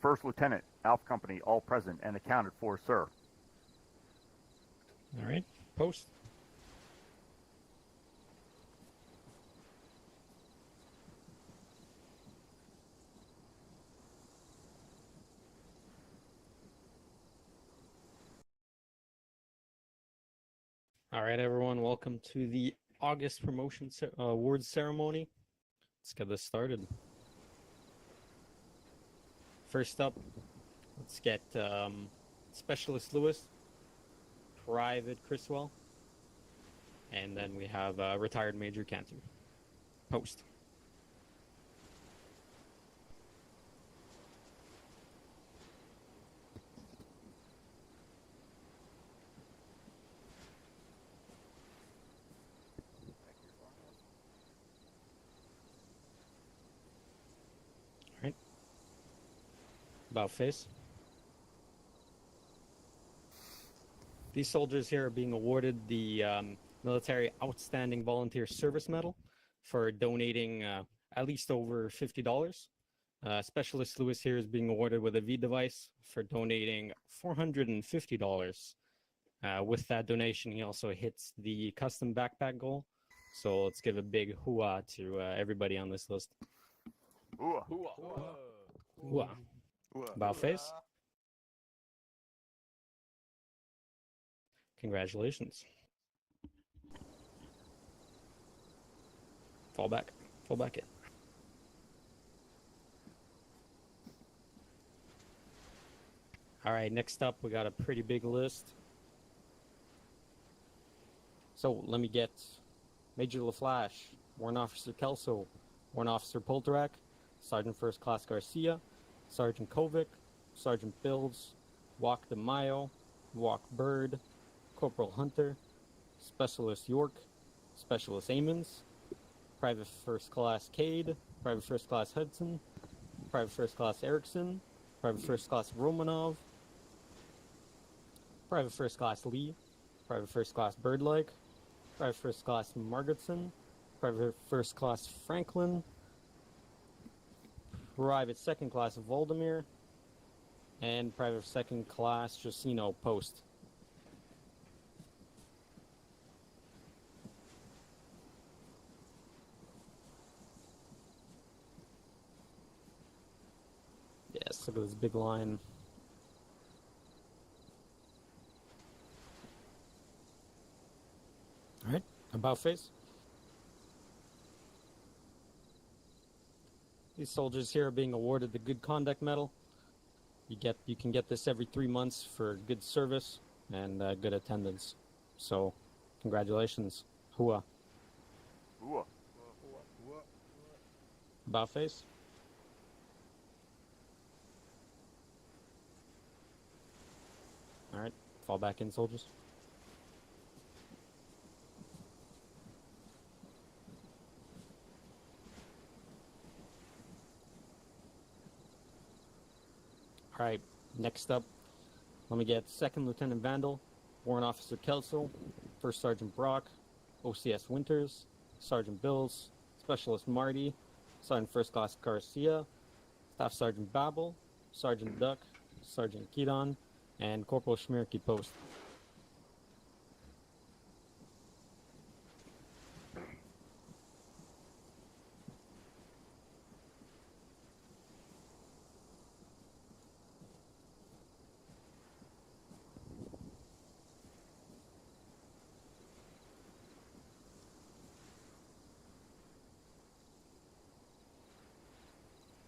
First Lieutenant, Alpha Company, all present and accounted for, sir. All right, post. All right, everyone, welcome to the August promotion awards ceremony. Let's get this started. First up, let's get Specialist Lewis, Private Criswell, and then we have Retired Major Cantor. Post. About face. These soldiers here are being awarded the Military Outstanding Volunteer Service Medal for donating at least over $50. Specialist Lewis here is being awarded with a V device for donating $450. With that donation, he also hits the custom backpack goal. So let's give a big hoo-ah to everybody on this list. Hoo-ah. Hoo-ah. About face. Congratulations. Fall back in. All right, next up, we got a pretty big list. So let me get Major LaFlash, Warrant Officer Kelso, Warrant Officer Polterak, Sergeant First Class Garcia, Sergeant Kovic, Sergeant Bills, Walk de Mayo, Walk Bird, Corporal Hunter, Specialist York, Specialist Amons, Private First Class Cade, Private First Class Hudson, Private First Class Erickson, Private First Class Romanov, Private First Class Lee, Private First Class Birdlike, Private First Class Margetson, Private First Class Franklin, Private Second Class Voldemir, and Private Second Class Josino Post. Yes, look at this big line. All right, about face. These soldiers here are being awarded the Good Conduct Medal. You can get this every 3 months for good service and good attendance. So, congratulations. Hua. Hoo-ah. About face. All right, fall back in, soldiers. All right, next up, let me get Second Lieutenant Vandal, Warrant Officer Kelso, First Sergeant Brock, OCS Winters, Sergeant Bills, Specialist Marty, Sergeant First Class Garcia, Staff Sergeant Babel, Sergeant Duck, Sergeant Kidon, and Corporal Schmirky Post.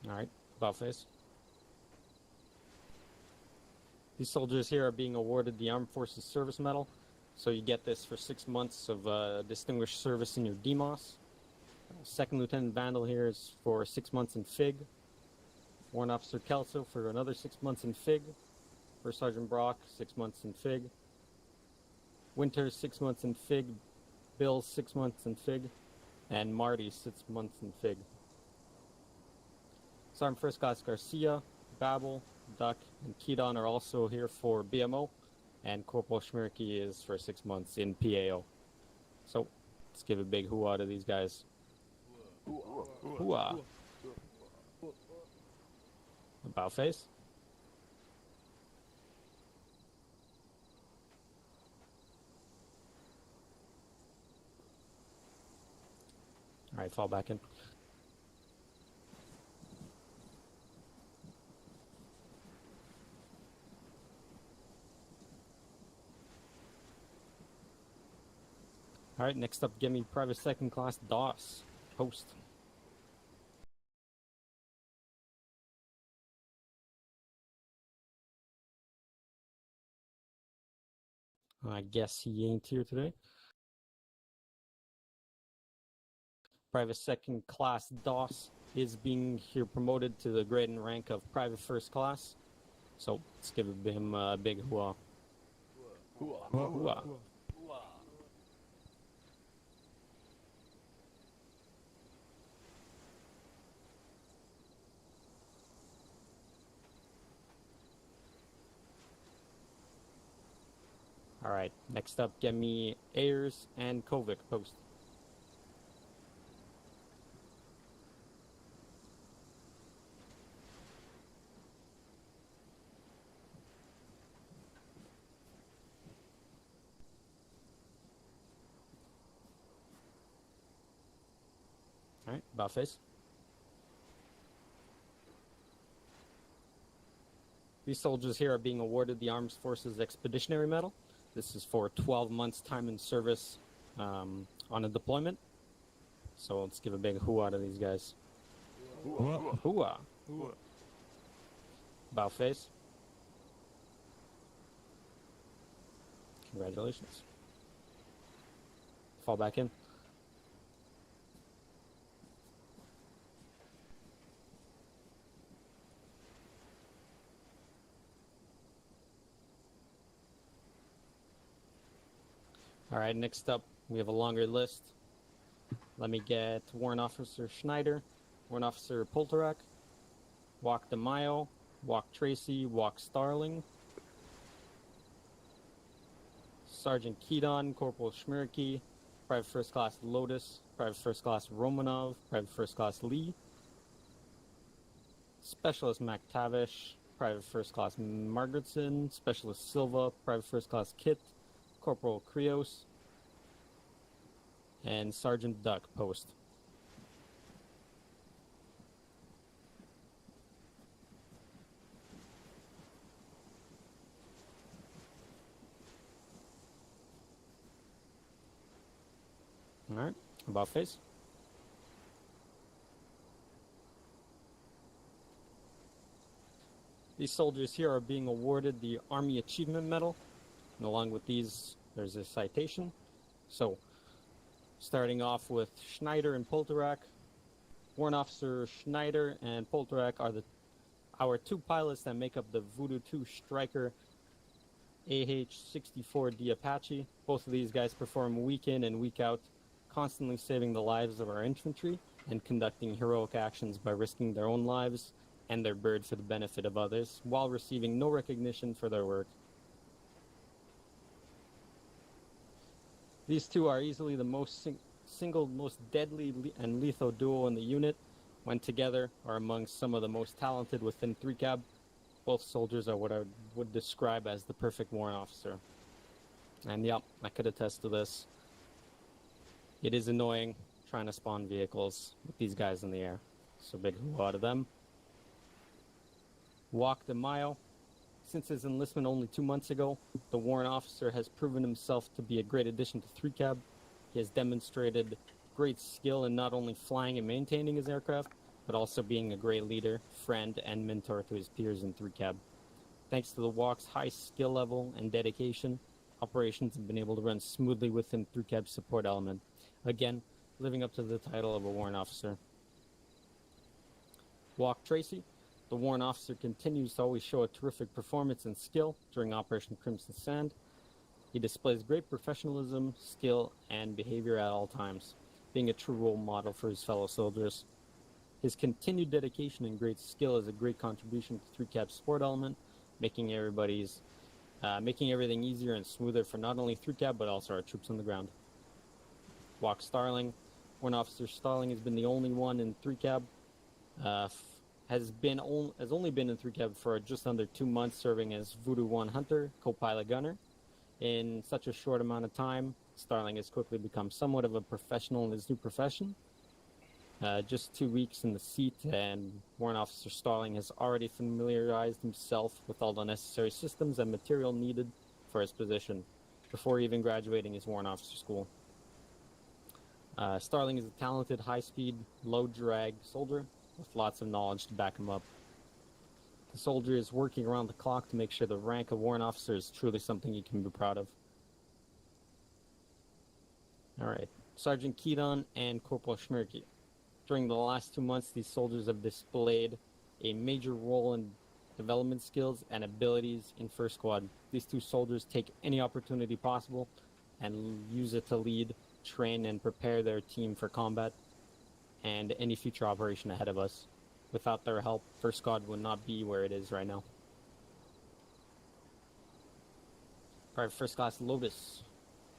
All right, about face. These soldiers here are being awarded the Armed Forces Service Medal. So you get this for 6 months of distinguished service in your DMOS. Second Lieutenant Vandal here is for 6 months in FIG. Warrant Officer Kelso for another 6 months in FIG. First Sergeant Brock, 6 months in FIG. Winters, 6 months in FIG. Bill, 6 months in FIG. And Marty, 6 months in FIG. Sergeant First Class Garcia, Babel, Duck, and Kidon are also here for BMO, and Corporal Schmirky is for 6 months in PAO. So, let's give a big hoo-ah to these guys. Hoo-ah. About face. Alright, fall back in. Alright, next up, give me Private Second Class DOS. Post. I guess he ain't here today. Private Second Class DOS is being here promoted to the grade and rank of Private First Class. So let's give him a big hooah. Hooah. Alright, next up, get me Ayers and Kovic. Post. Alright, about face. These soldiers here are being awarded the Armed Forces Expeditionary Medal. This is for 12 months time in service on a deployment. So let's give a big hooah to these guys. Hooah. Hooah. Hooah. About face. Congratulations. Fall back in. Alright, next up, we have a longer list. Let me get Warrant Officer Schneider, Warrant Officer Polterak, Walk DeMaio, Walk Tracy, Walk Starling, Sergeant Kedon, Corporal Schmirky, Private First Class Lotus, Private First Class Romanov, Private First Class Lee, Specialist McTavish, Private First Class Margaretson, Specialist Silva, Private First Class Kit, Corporal Krios, and Sergeant Duck. Post. Alright, about face. These soldiers here are being awarded the Army Achievement Medal, and along with these, there's a citation. So, starting off with Schneider and Polterak. Warrant Officer Schneider and Polterak are our two pilots that make up the Voodoo 2 Striker AH-64D Apache. Both of these guys perform week in and week out, constantly saving the lives of our infantry and conducting heroic actions by risking their own lives and their bird for the benefit of others, while receiving no recognition for their work. These two are easily the most most deadly and lethal duo in the unit. When together, are among some of the most talented within 3CAB. Both soldiers are what I would describe as the perfect warrant officer. And yep, I could attest to this. It is annoying trying to spawn vehicles with these guys in the air. So big hoo-ha to them. Walk DeMaio. Since his enlistment only 2 months ago, the warrant officer has proven himself to be a great addition to 3CAB. He has demonstrated great skill in not only flying and maintaining his aircraft, but also being a great leader, friend, and mentor to his peers in 3CAB. Thanks to the Walk's high skill level and dedication, operations have been able to run smoothly within 3CAB's support element. Again, living up to the title of a warrant officer. Walk Tracy. The warrant officer continues to always show a terrific performance and skill during Operation Crimson Sand. He displays great professionalism, skill, and behavior at all times, being a true role model for his fellow soldiers. His continued dedication and great skill is a great contribution to 3CAB's support element, making everything easier and smoother for not only 3CAB but also our troops on the ground. Walk Starling. Warrant Officer Starling has been the only one in 3CAB. Has only been in 3CAB for just under 2 months, serving as Voodoo 1 Hunter, co-pilot gunner. In such a short amount of time, Starling has quickly become somewhat of a professional in his new profession. Just 2 weeks in the seat, and Warrant Officer Starling has already familiarized himself with all the necessary systems and material needed for his position before even graduating his Warrant Officer school. Starling is a talented, high-speed, low-drag soldier with lots of knowledge to back him up. The soldier is working around the clock to make sure the rank of Warrant Officer is truly something he can be proud of. Alright, Sergeant Keaton and Corporal Schmirke. During the last 2 months, these soldiers have displayed a major role in development skills and abilities in First Squad. These two soldiers take any opportunity possible and use it to lead, train, and prepare their team for combat and any future operation ahead of us. Without their help, First Squad would not be where it is right now. Private First Class Lotus.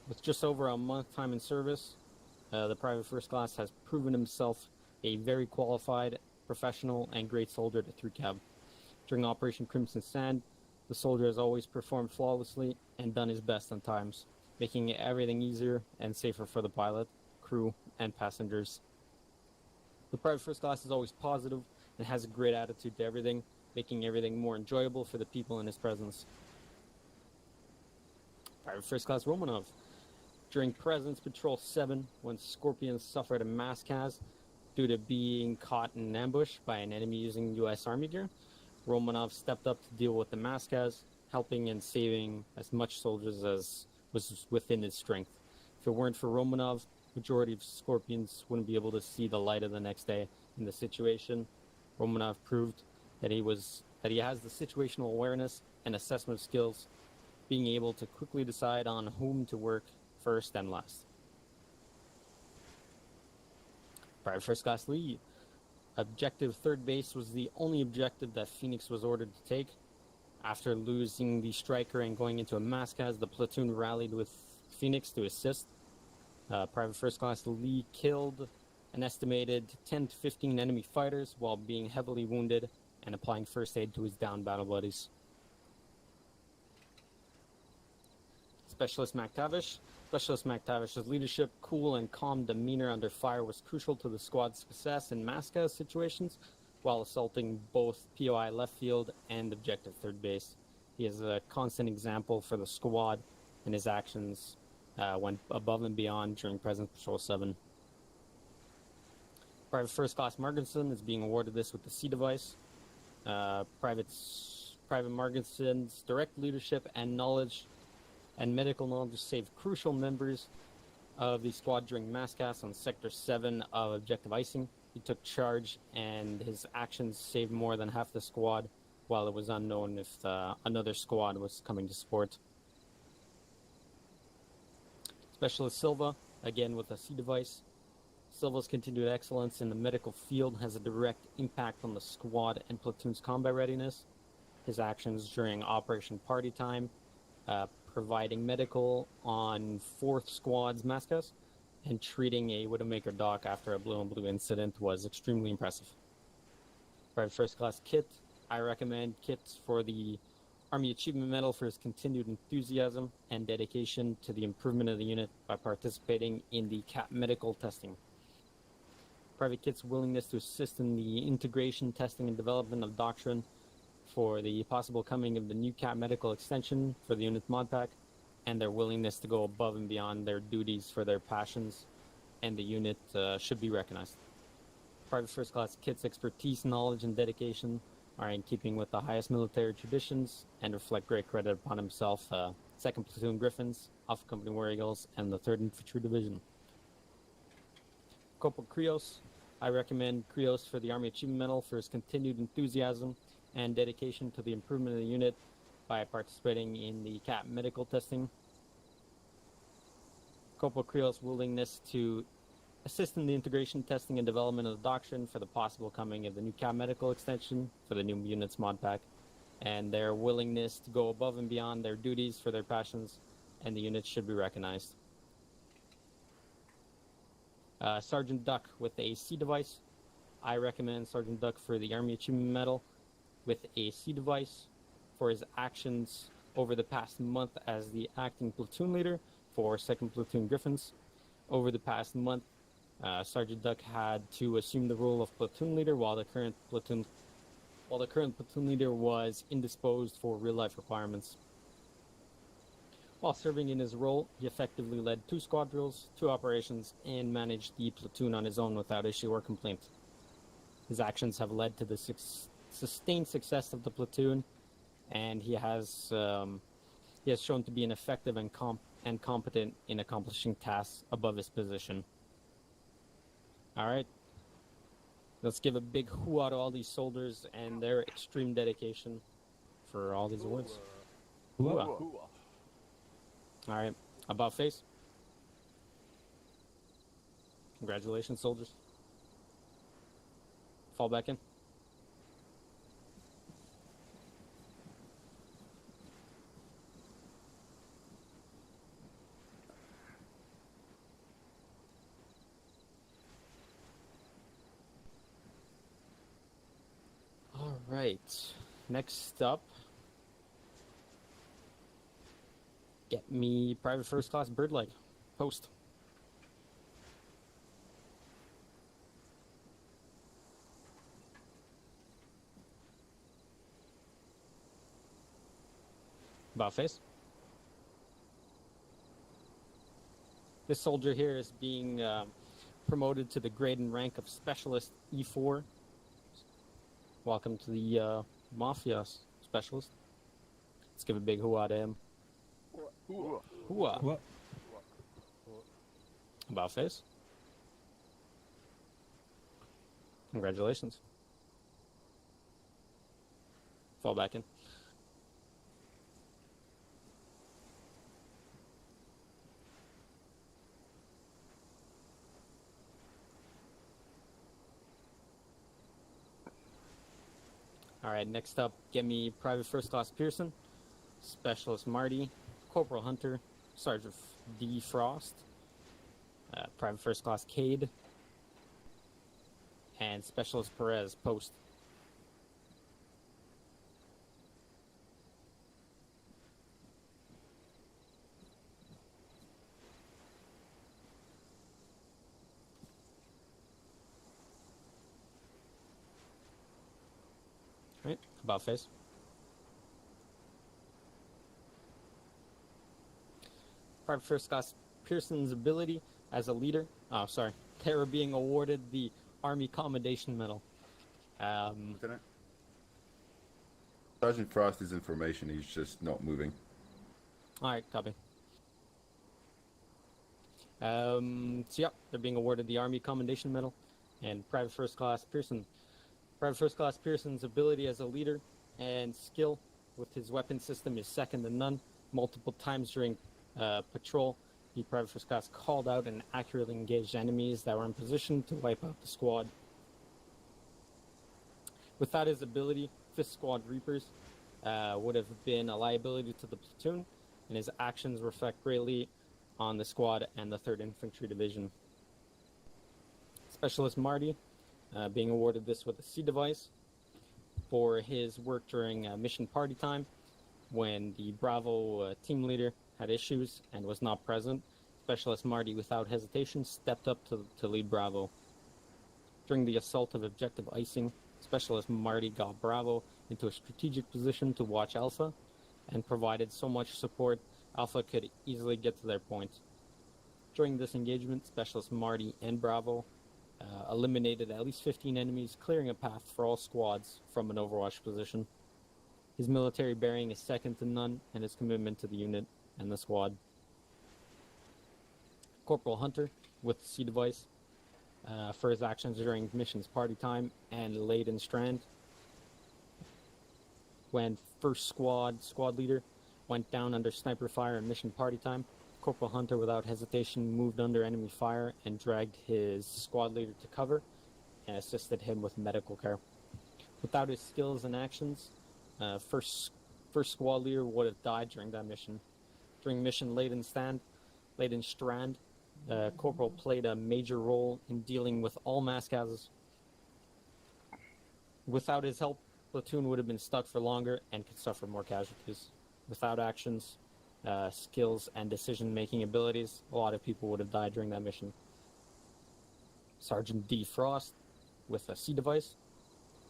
With just over a month time in service, the Private First Class has proven himself a very qualified, professional, and great soldier to 3 Cab. During Operation Crimson Sand, the soldier has always performed flawlessly and done his best on times, making everything easier and safer for the pilot, crew, and passengers. The Private First Class is always positive and has a great attitude to everything, making everything more enjoyable for the people in his presence. Private First Class Romanov. During Presence Patrol 7, when Scorpions suffered a mass cas due to being caught in an ambush by an enemy using U.S. Army gear, Romanov stepped up to deal with the mass cas, helping and saving as much soldiers as was within his strength. If it weren't for Romanov, majority of Scorpions wouldn't be able to see the light of the next day in the situation. Romanov proved that he has the situational awareness and assessment skills, being able to quickly decide on whom to work first and last. Private First Class Lee. Objective third base was the only objective that Phoenix was ordered to take. After losing the striker and going into a mass cas, the platoon rallied with Phoenix to assist. Private First Class Lee killed an estimated 10 to 15 enemy fighters while being heavily wounded and applying first aid to his downed battle buddies. Specialist McTavish. Specialist McTavish's leadership, cool and calm demeanor under fire was crucial to the squad's success in mass cas situations while assaulting both POI left field and objective third base. He is a constant example for the squad, and his actions went above and beyond during Presence Patrol 7. Private First Class Marginson is being awarded this with the C device. Private Marginson's direct leadership and knowledge and medical knowledge saved crucial members of the squad during mass cas on Sector 7 of Objective Icing. He took charge, and his actions saved more than half the squad, while it was unknown if another squad was coming to support. Specialist Silva, again with a C device. Silva's continued excellence in the medical field has a direct impact on the squad and platoon's combat readiness. His actions during Operation Party Time, providing medical on 4th Squad's mass cas, and treating a Widowmaker dock after a blue on blue incident was extremely impressive. Private First Class Kit. I recommend Kit for the Army Achievement Medal for his continued enthusiasm and dedication to the improvement of the unit by participating in the CAP medical testing. Private Kit's willingness to assist in the integration, testing, and development of doctrine for the possible coming of the new CAP medical extension for the unit mod pack, and their willingness to go above and beyond their duties for their passions and the unit should be recognized. Private First Class Kit's expertise, knowledge, and dedication are in keeping with the highest military traditions and reflect great credit upon himself, 2nd Platoon Griffins, Alpha Company War Eagles, and the 3rd Infantry Division. Corporal Krios. I recommend Krios for the Army Achievement Medal for his continued enthusiasm and dedication to the improvement of the unit by participating in the CAP medical testing. Corporal Krios' willingness to assist in the integration, testing, and development of the doctrine for the possible coming of the new CAP medical extension for the new units mod pack, and their willingness to go above and beyond their duties for their passions, and the unit should be recognized. Sergeant Duck with a C device. I recommend Sergeant Duck for the Army Achievement Medal with a C device for his actions over the past month as the acting platoon leader for 2nd Platoon Griffins. Over the past month, Sergeant Duck had to assume the role of platoon leader while the current platoon leader was indisposed for real-life requirements. While serving in his role, he effectively led 2 squad drills, 2 operations, and managed the platoon on his own without issue or complaint. His actions have led to the sustained success of the platoon, and he has shown to be an effective and competent in accomplishing tasks above his position. All right. Let's give a big hoo-ah to all these soldiers and their extreme dedication for all these awards. Hoo-ah. All right. About face. Congratulations, soldiers. Fall back in. All right. Next up, get me Private First Class Birdleg. Post. About face. This soldier here is being promoted to the grade and rank of Specialist E4. Welcome to the Mafia Specialist. Let's give a big hoo-ah to him. Hoo-ah. About face. Congratulations. Fall back in. All right, next up, get me Private First Class Pearson, Specialist Marty, Corporal Hunter, Sergeant D. Frost, Private First Class Cade, and Specialist Perez. Post. Right, about face. Private First Class Pearson's ability as a leader. Oh, sorry. They were being awarded the Army Commendation Medal. Lieutenant? Sergeant Frost is information. He's just not moving. All right, copy. So, yeah, they're being awarded the Army Commendation Medal. And Private First Class Pearson. Private First Class Pearson's ability as a leader and skill with his weapon system is second to none. Multiple times during patrol, the Private First Class called out and accurately engaged enemies that were in position to wipe out the squad. Without his ability, 5th Squad Reapers would have been a liability to the platoon, and his actions reflect greatly on the squad and the 3rd Infantry Division. Specialist Marty, being awarded this with a C device for his work during mission party time when the Bravo team leader had issues and was not present. Specialist Marty, without hesitation, stepped up to lead Bravo. During the assault of objective icing, Specialist Marty got Bravo into a strategic position to watch Alpha and provided so much support Alpha could easily get to their point. During this engagement, Specialist Marty and Bravo eliminated at least 15 enemies, clearing a path for all squads from an Overwatch position. His military bearing is second to none, and his commitment to the unit and the squad. Corporal Hunter with the C device for his actions during missions party time and late in Strand. When 1st squad leader went down under sniper fire in mission party time, Corporal Hunter, without hesitation, moved under enemy fire and dragged his squad leader to cover and assisted him with medical care. Without his skills and actions, first squad leader would have died during that mission. During mission late in Strand, Corporal played a major role in dealing with all mass casualties. Without his help, platoon would have been stuck for longer and could suffer more casualties. Without actions, skills, and decision-making abilities, a lot of people would have died during that mission. Sergeant D. Frost with a C device.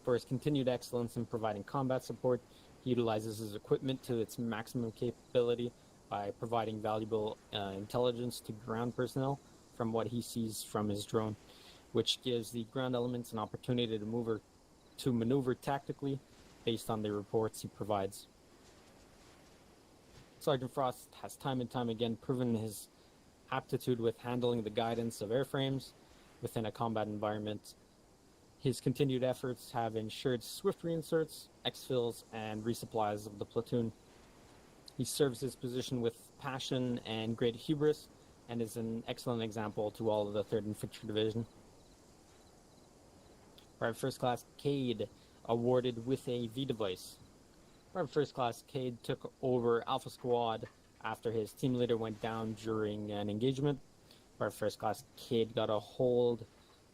For his continued excellence in providing combat support, he utilizes his equipment to its maximum capability by providing valuable intelligence to ground personnel from what he sees from his drone, which gives the ground elements an opportunity to maneuver tactically based on the reports he provides. Sergeant Frost has time and time again proven his aptitude with handling the guidance of airframes within a combat environment. His continued efforts have ensured swift reinserts, exfills, and resupplies of the platoon. He serves his position with passion and great hubris, and is an excellent example to all of the 3rd Infantry Division. Private First Class Cade, awarded with a V device. Private First Class Cade took over Alpha Squad after his team leader went down during an engagement. Private First Class Cade got a hold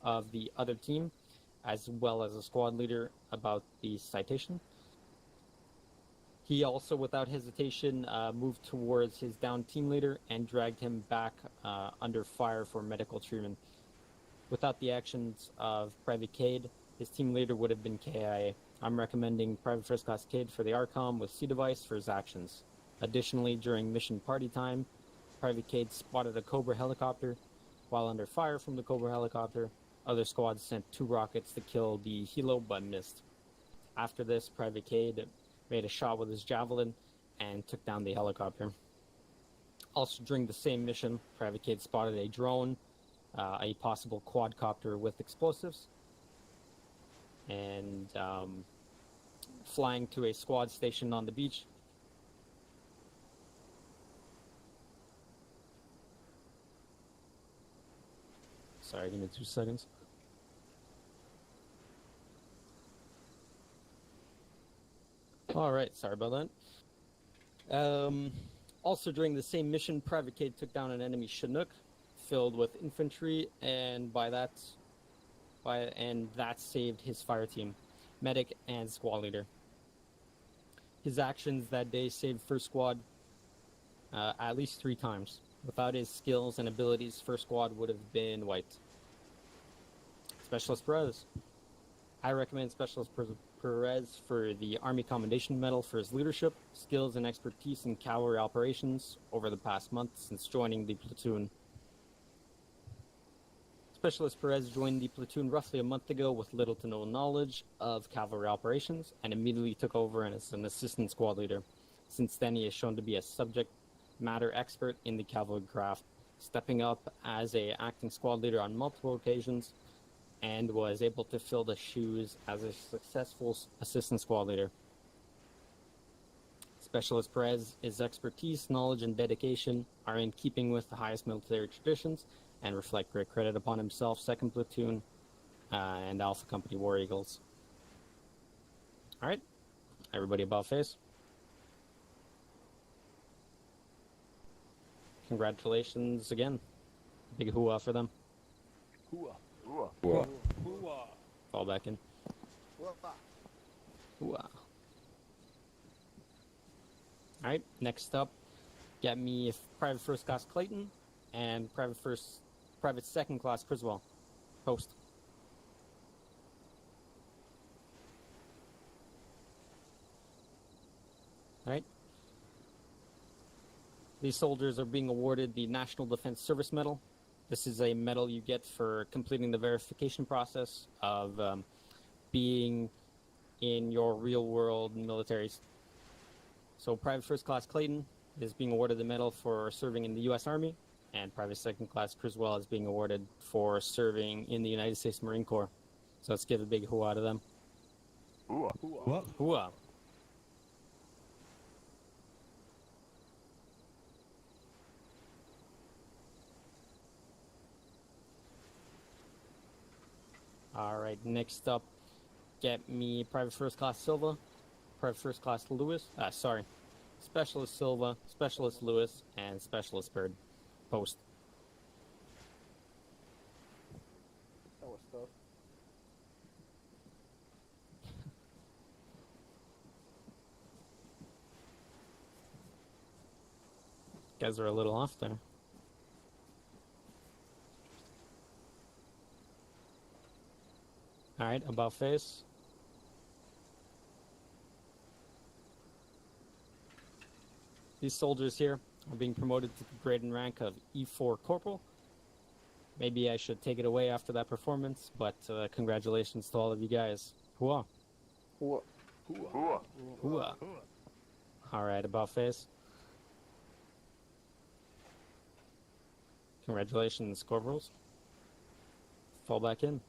of the other team, as well as a squad leader, about the citation. He also, without hesitation, moved towards his downed team leader and dragged him back under fire for medical treatment. Without the actions of Private Cade, his team leader would have been KIA. I'm recommending Private First Class Cade for the ARCOM with C device for his actions. Additionally, during mission party time, Private Cade spotted a Cobra helicopter. While under fire from the Cobra helicopter, other squads sent 2 rockets to kill the helo but missed. After this, Private Cade made a shot with his javelin and took down the helicopter. Also during the same mission, Private Cade spotted a drone, a possible quadcopter with explosives, and flying to a squad station on the beach. Sorry, give me 2 seconds. Alright, sorry about that. Also during the same mission, Private Cade took down an enemy Chinook filled with infantry, and that saved his fire team, medic, and squad leader. His actions that day saved First Squad at least 3 times. Without his skills and abilities, First Squad would have been wiped. Specialist Perez. I recommend Specialist Perez for the Army Commendation Medal for his leadership, skills, and expertise in cavalry operations over the past month since joining the platoon. Specialist Perez joined the platoon roughly a month ago with little to no knowledge of cavalry operations and immediately took over as an assistant squad leader. Since then, he has shown to be a subject matter expert in the cavalry craft, stepping up as an acting squad leader on multiple occasions, and was able to fill the shoes as a successful assistant squad leader. Specialist Perez's expertise, knowledge, and dedication are in keeping with the highest military traditions and reflect great credit upon himself, 2nd Platoon, and Alpha Company War Eagles. Alright, everybody about face. Congratulations again. Big hooah for them. Hooah. Hooah. Whoa. Hooah. Fall back in. Hooah. Alright, next up, get me Private First Class Clayton and Private 2nd Class Criswell. Post. Alright. These soldiers are being awarded the National Defense Service Medal. This is a medal you get for completing the verification process of being in your real-world militaries. So Private First Class Clayton is being awarded the medal for serving in the U.S. Army, and Private 2nd Class Criswell is being awarded for serving in the United States Marine Corps. So let's give a big hooah to them. Hooah. Hooah. Hooah. Alright, next up, get me Private First Class Silva, Private First Class Lewis, Specialist Silva, Specialist Lewis, and Specialist Bird. Post. That was tough. Guys are a little off there. All right, about face. These soldiers here are being promoted to the grade and rank of E4 Corporal. Maybe I should take it away after that performance, but congratulations to all of you guys. Hooah. Hooah. Hooah. Hooah. All right, about face. Congratulations, Corporals. Fall back in.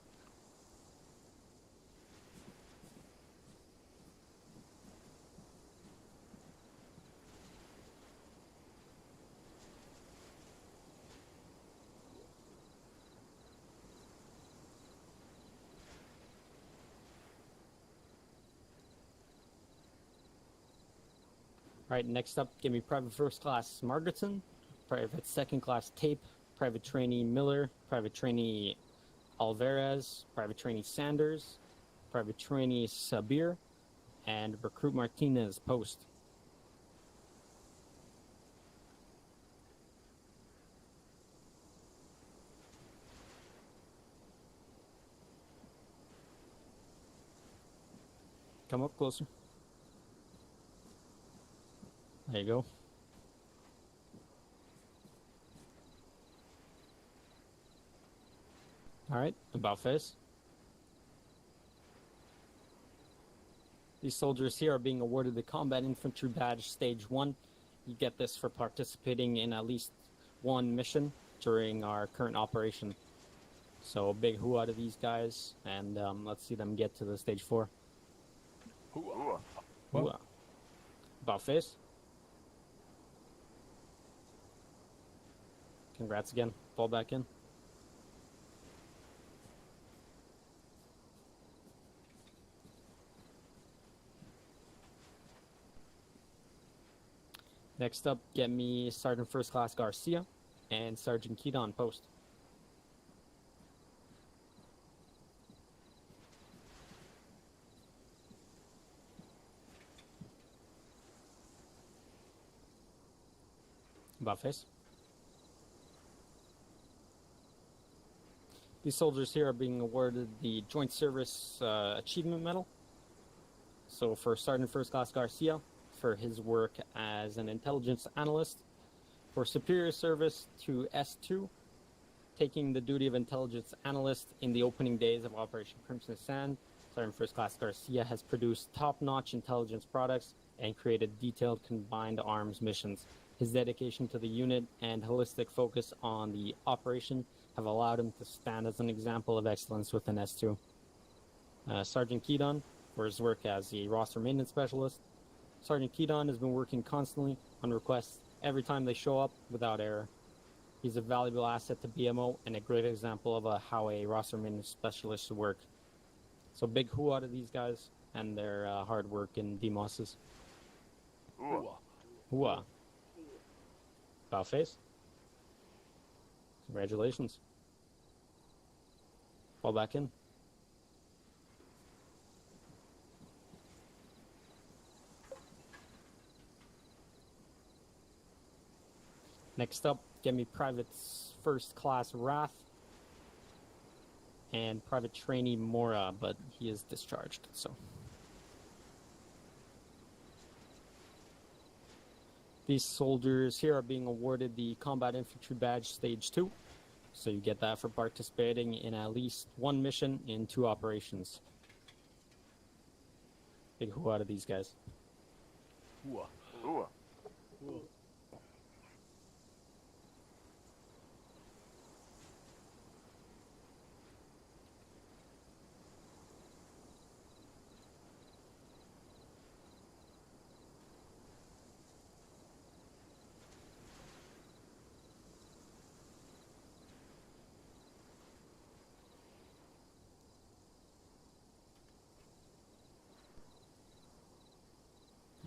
All right, next up, give me Private First Class Margaretson, Private Second Class Tape, Private Trainee Miller, Private Trainee Alvarez, Private Trainee Sanders, Private Trainee Sabir, and Recruit Martinez post. Come up closer. There you go. All right, about face. These soldiers here are being awarded the Combat Infantry Badge Stage 1. You get this for participating in at least one mission during our current operation. So a big hooah to these guys, and let's see them get to the Stage 4. Hooah. Hooah. About face. Congrats again. Fall back in. Next up, get me Sergeant First Class Garcia and Sergeant Keaton post. About face. These soldiers here are being awarded the Joint Service Achievement Medal. So for Sergeant First Class Garcia, for his work as an intelligence analyst, for superior service to S2, taking the duty of intelligence analyst in the opening days of Operation Crimson Sand, Sergeant First Class Garcia has produced top-notch intelligence products and created detailed combined arms missions. His dedication to the unit and holistic focus on the operation have allowed him to stand as an example of excellence within S2. Sergeant Keaton, for his work as a roster maintenance specialist. Sergeant Keaton has been working constantly on requests every time they show up without error. He's a valuable asset to BMO and a great example of how a roster maintenance specialist should work. So big hooah to these guys and their hard work in DMOSs. Hooah. Hooah. About face. Congratulations. Fall back in. Next up, get me Private First Class Wrath and Private Trainee Mora, but he is discharged, so. These soldiers here are being awarded the Combat Infantry Badge Stage 2, so you get that for participating in at least one mission in 2 operations. Big hooah to these guys. Hooah. Hooah.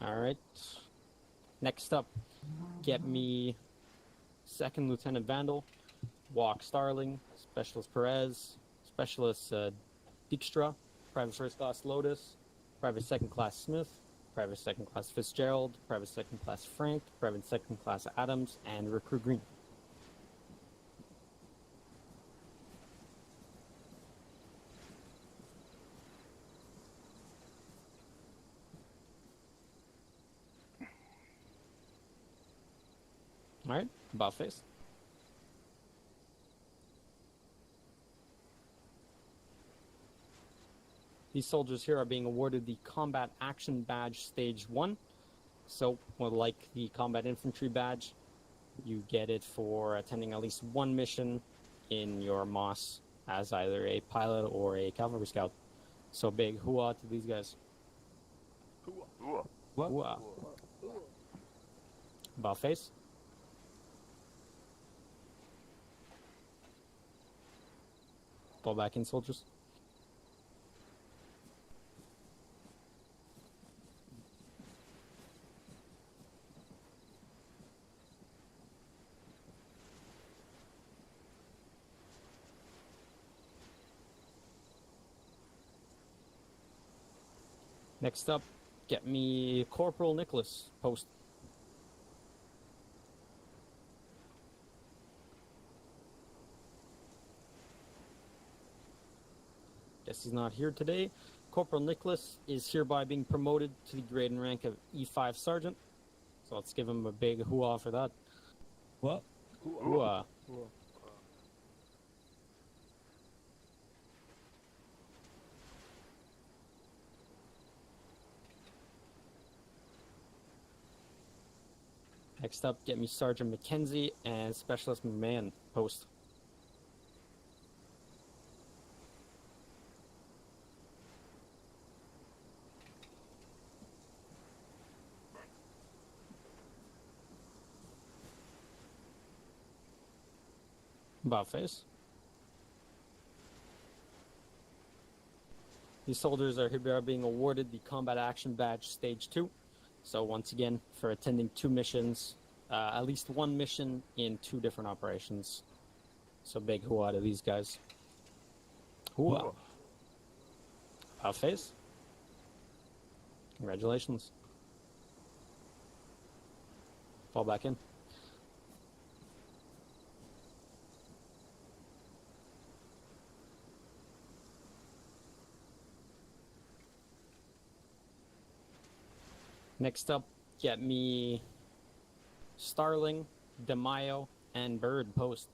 Alright. Next up, get me Second Lieutenant Vandal, Walk Starling, Specialist Perez, Specialist Dijkstra, Private First Class Lotus, Private Second Class Smith, Private Second Class Fitzgerald, Private Second Class Frank, Private Second Class Adams, and Recruit Green. Alright, about face. These soldiers here are being awarded the Combat Action Badge Stage 1. So, well, like the Combat Infantry Badge, you get it for attending at least one mission in your MOS as either a pilot or a cavalry scout. So big hooah to these guys. Ooh. Hooah. About face. Fall back in, soldiers. Next up, get me Corporal Nicholas, post. Guess he's not here today. Corporal Nicholas is hereby being promoted to the grade and rank of E5 Sergeant. So let's give him a big hooah for that. What? Hooah. Next up, get me Sergeant McKenzie and Specialist McMahon, post. About face. These soldiers are hereby being awarded the Combat Action Badge Stage 2. So once again, for attending 2 missions, at least 1 mission in 2 different operations. So big hooah to these guys. Hooah. About face. Congratulations. Fall back in. Next up, get me Starling, DeMaio, and Bird, post.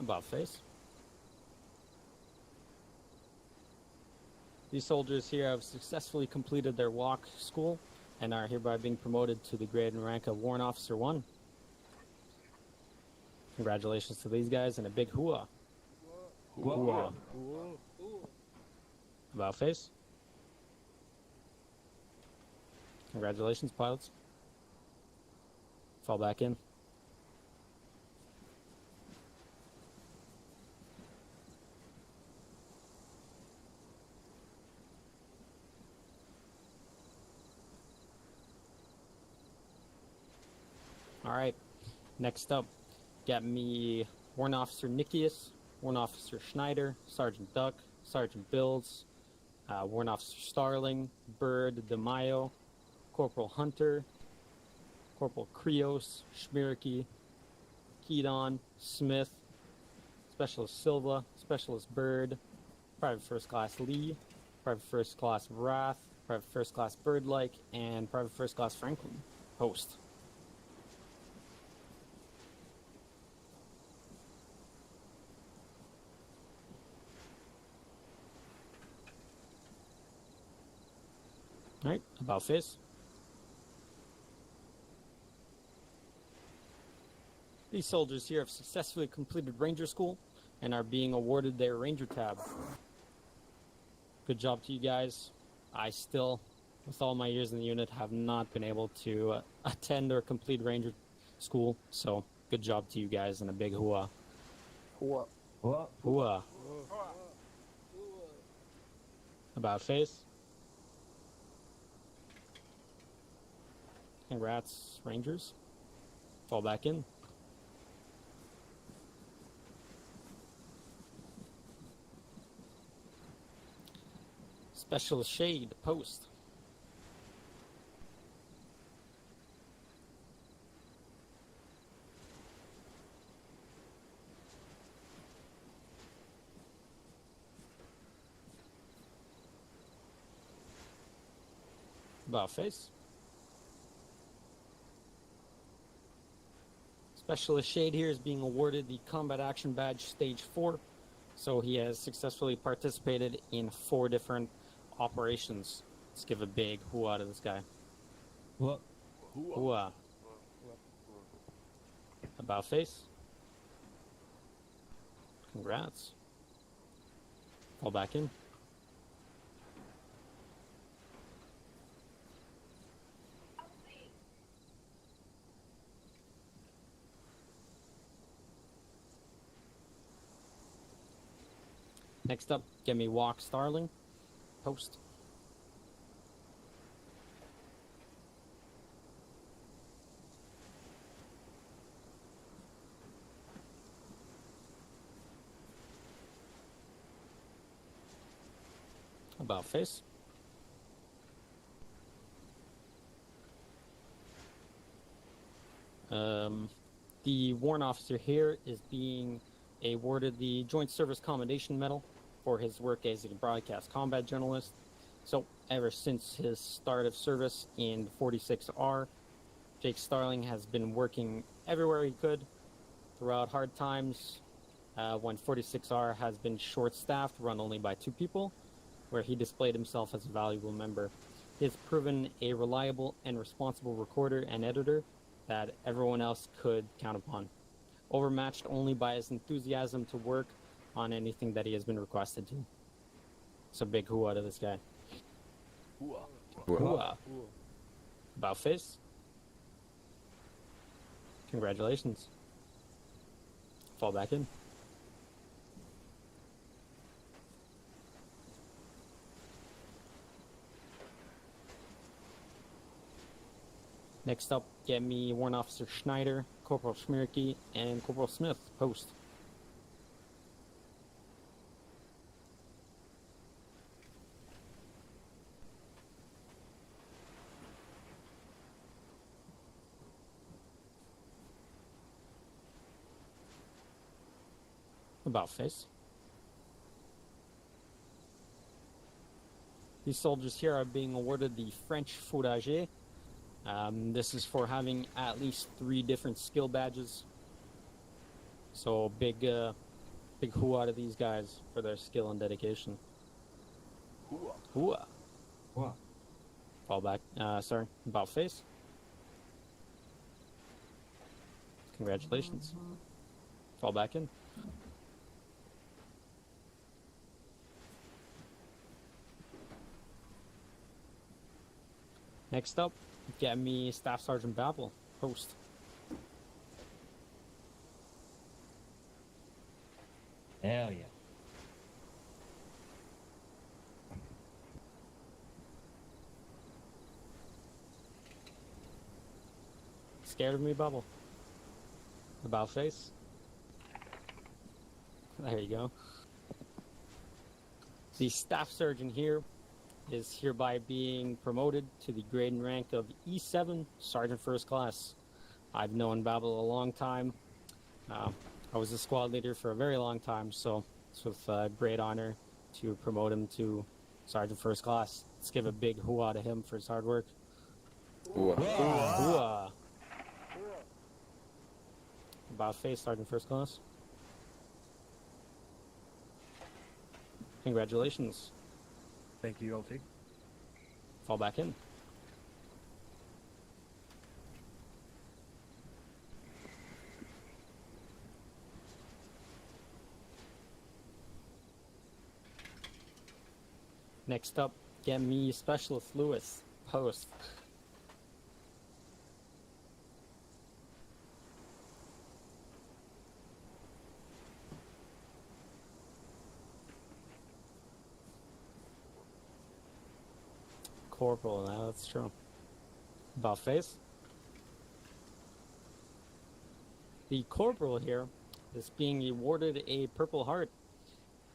About face. These soldiers here have successfully completed their walk school and are hereby being promoted to the grade and rank of Warrant Officer 1. Congratulations to these guys and a big hooah. Hooah. About face. Congratulations, pilots. Fall back in. Alright, next up, get me Warrant Officer Nikias, Warrant Officer Schneider, Sergeant Duck, Sergeant Bills, Warrant Officer Starling, Bird, DeMaio, Corporal Hunter, Corporal Krios, Schmierke, Keaton, Smith, Specialist Silva, Specialist Bird, Private First Class Lee, Private First Class Wrath, Private First Class Birdlike, and Private First Class Franklin, post. Alright, about face. These soldiers here have successfully completed Ranger School and are being awarded their Ranger tab. Good job to you guys. I still, with all my years in the unit, have not been able to attend or complete Ranger School, so good job to you guys and a big hooah. Hooah. What? Hooah. About face. Congrats, Rangers. Fall back in. Specialist Shade, post. About face. Specialist Shade here is being awarded the Combat Action Badge Stage 4. So he has successfully participated in 4 different operations. Let's give a big hoo-ah to this guy. What? Hoo-ah. About face. Congrats. Fall back in. Next up, get me Walk Starling. Post. About face. The warrant officer here is being awarded the Joint Service Commendation Medal for his work as a broadcast combat journalist. So, ever since his start of service in 46R, Jake Starling has been working everywhere he could throughout hard times when 46R has been short-staffed, run only by 2 people, where he displayed himself as a valuable member. He has proven a reliable and responsible recorder and editor that everyone else could count upon, overmatched only by his enthusiasm to work on anything that he has been requested to. So big hoo-ah to this guy. Hoo-ah. About face. Congratulations. Fall back in. Next up, get me Warrant Officer Schneider, Corporal Schmierke, and Corporal Smith. Post. About face. These soldiers here are being awarded the French Fourager. This is for having at least 3 different skill badges. So big hoo-ah to these guys for their skill and dedication. Hoo-ah. What? Fall back. Sorry. About face. Congratulations. Fall back in. Next up, get me Staff Sergeant Babel. Post. Hell yeah. Scared of me, Bubble? About face? There you go. The Staff Sergeant here is hereby being promoted to the grade and rank of E7, Sergeant First Class. I've known Babel a long time. I was a squad leader for a very long time, so it's with great honor to promote him to Sergeant First Class. Let's give a big hoo-ah to him for his hard work. Hoo-ah. About face, Sergeant First Class. Congratulations. Thank you, LT. Fall back in. Next up, get me Specialist Lewis. Post. Corporal, now that's true. About face. The corporal here is being awarded a Purple Heart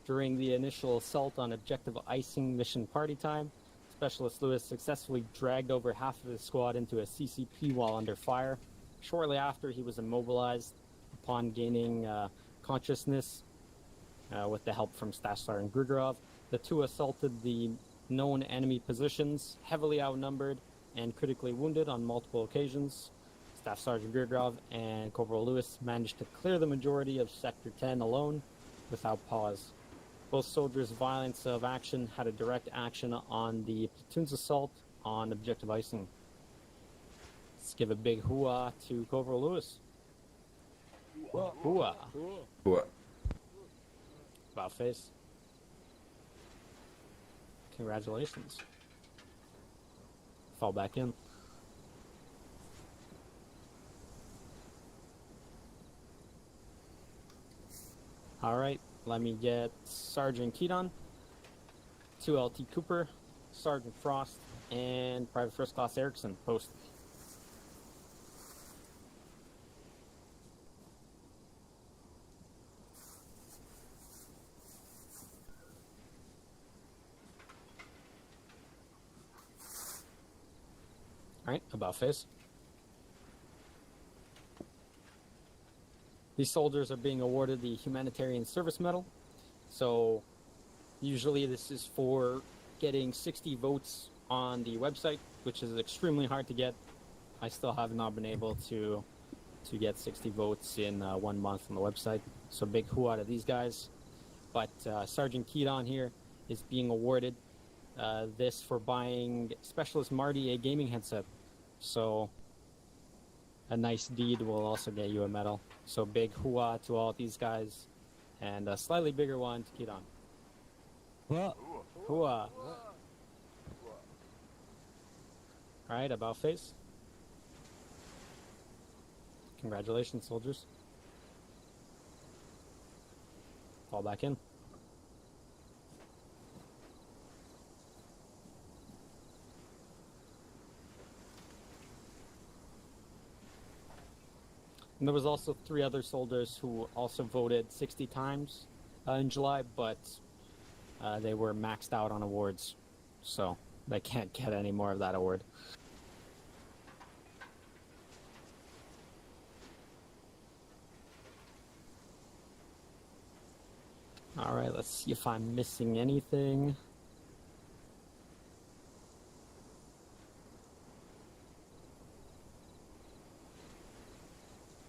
during the initial assault on Objective Icing Mission Party Time. Specialist Lewis successfully dragged over half of his squad into a CCP while under fire. Shortly after, he was immobilized upon gaining consciousness with the help from Staff Sergeant Grigorov. The 2 assaulted the known enemy positions, heavily outnumbered, and critically wounded on multiple occasions. Staff Sergeant Beardrov and Corporal Lewis managed to clear the majority of Sector 10 alone without pause. Both soldiers' violence of action had a direct action on the platoon's assault on objective icing. Let's give a big hooah to Corporal Lewis. Hooah. What? About face. Congratulations. Fall back in. Alright, let me get Sergeant Keaton, 2 LT Cooper, Sergeant Frost, and Private First Class Erickson posted. Alright, about face. These soldiers are being awarded the Humanitarian Service Medal. So, usually this is for getting 60 votes on the website, which is extremely hard to get. I still have not been able to get 60 votes in 1 month on the website. So big hooah to these guys. But Sergeant Keaton here is being awarded this for buying Specialist Marty a gaming headset. So a nice deed will also get you a medal. So big hooah to all these guys, and a slightly bigger one to Keaton. What? Hooah! Alright, about face. Congratulations, soldiers. Fall back in. And there was also 3 other soldiers who also voted 60 times in July, but they were maxed out on awards, so they can't get any more of that award. Alright, let's see if I'm missing anything.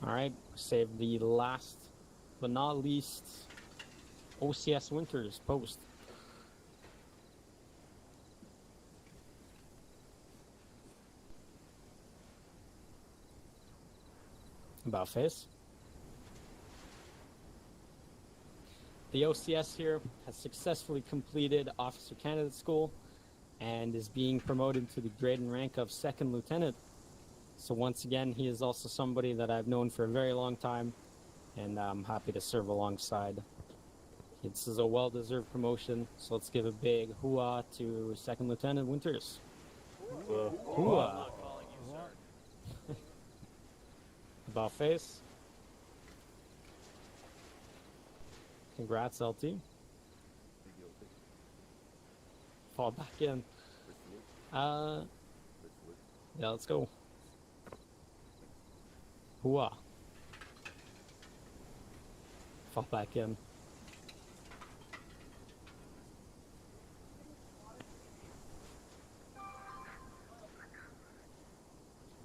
Alright, save the last but not least OCS Winters post. About face. The OCS here has successfully completed Officer Candidate School and is being promoted to the grade and rank of 2nd Lieutenant. So once again, he is also somebody that I've known for a very long time, and I'm happy to serve alongside. This is a well-deserved promotion, so let's give a big hooah to 2nd Lieutenant Winters. Hooah! About face. Congrats, LT. Fall back in. Yeah, let's go. Hooah. Fall back in.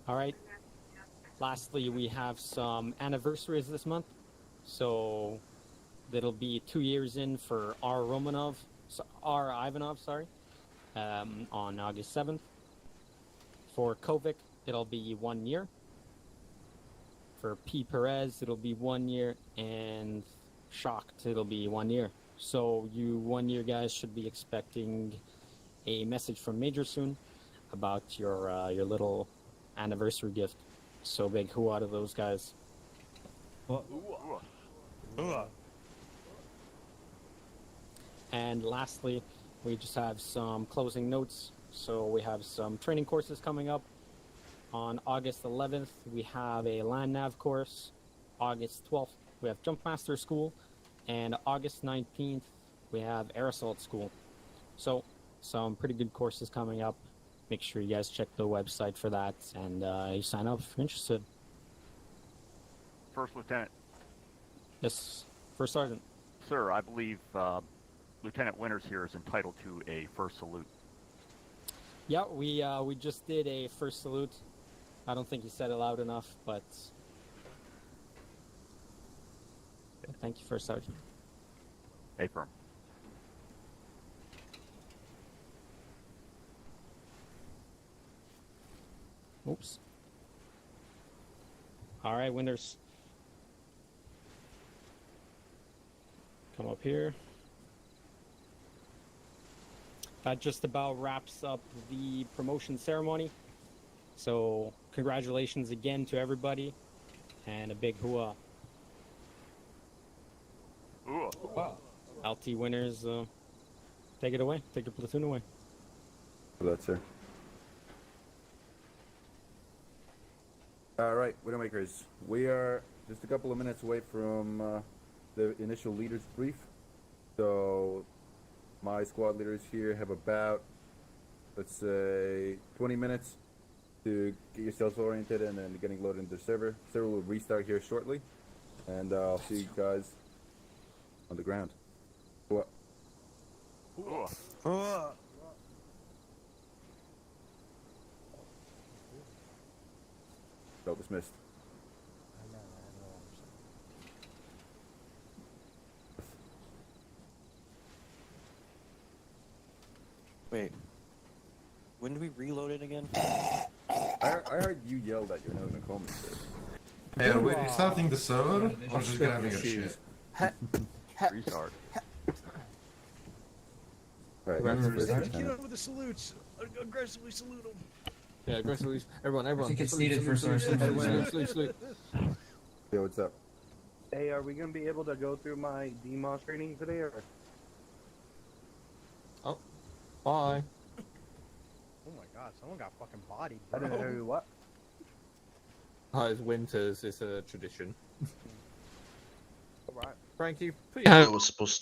Alright. Lastly, we have some anniversaries this month. So that'll be 2 years in for R. Ivanov, on August 7th. For Kovic, it'll be 1 year. For P. Perez, it'll be 1 year, and Shocked, it'll be 1 year. So you 1 year guys should be expecting a message from Major soon about your little anniversary gift. So big hooah to those guys. What? And lastly, we just have some closing notes. So we have some training courses coming up. On August 11th, we have a Land Nav course. August 12th, we have Jumpmaster School. And August 19th, we have Air Assault School. So, some pretty good courses coming up. Make sure you guys check the website for that, and you sign up if you're interested. First Lieutenant. Yes, First Sergeant. Sir, I believe Lieutenant Winters here is entitled to a first salute. Yeah, we just did a first salute. I don't think he said it loud enough, but thank you, First Sergeant. Affirm. Oops. All right, winners. Come up here. That just about wraps up the promotion ceremony. So, congratulations again to everybody, and a big hooah. Ooh. LT winners, take it away. Take your platoon away. That's sir. All right, Widowmakers. We are just a couple of minutes away from the initial leaders brief. So my squad leaders here have about, let's say, 20 minutes to get yourselves oriented and then getting loaded into the server. Server will restart here shortly, and I'll see you guys on the ground. What? Ooh. Well dismissed. Wait. When do we reload it again? I heard you yell that you're not in a coma. Hey, are we restarting the server or just grabbing your shit? Restart. Alright, Get on with the salutes. Aggressively salute them. Yeah, aggressively. Everyone. I think it's needed for our Salute. Yo, what's up? Hey, are we gonna be able to go through my DMOS training today, or? Bye. Oh my god, someone got fucking bodied. I didn't hear you what? It's winters, it's a tradition. Alright. Frankie, put I your was supposed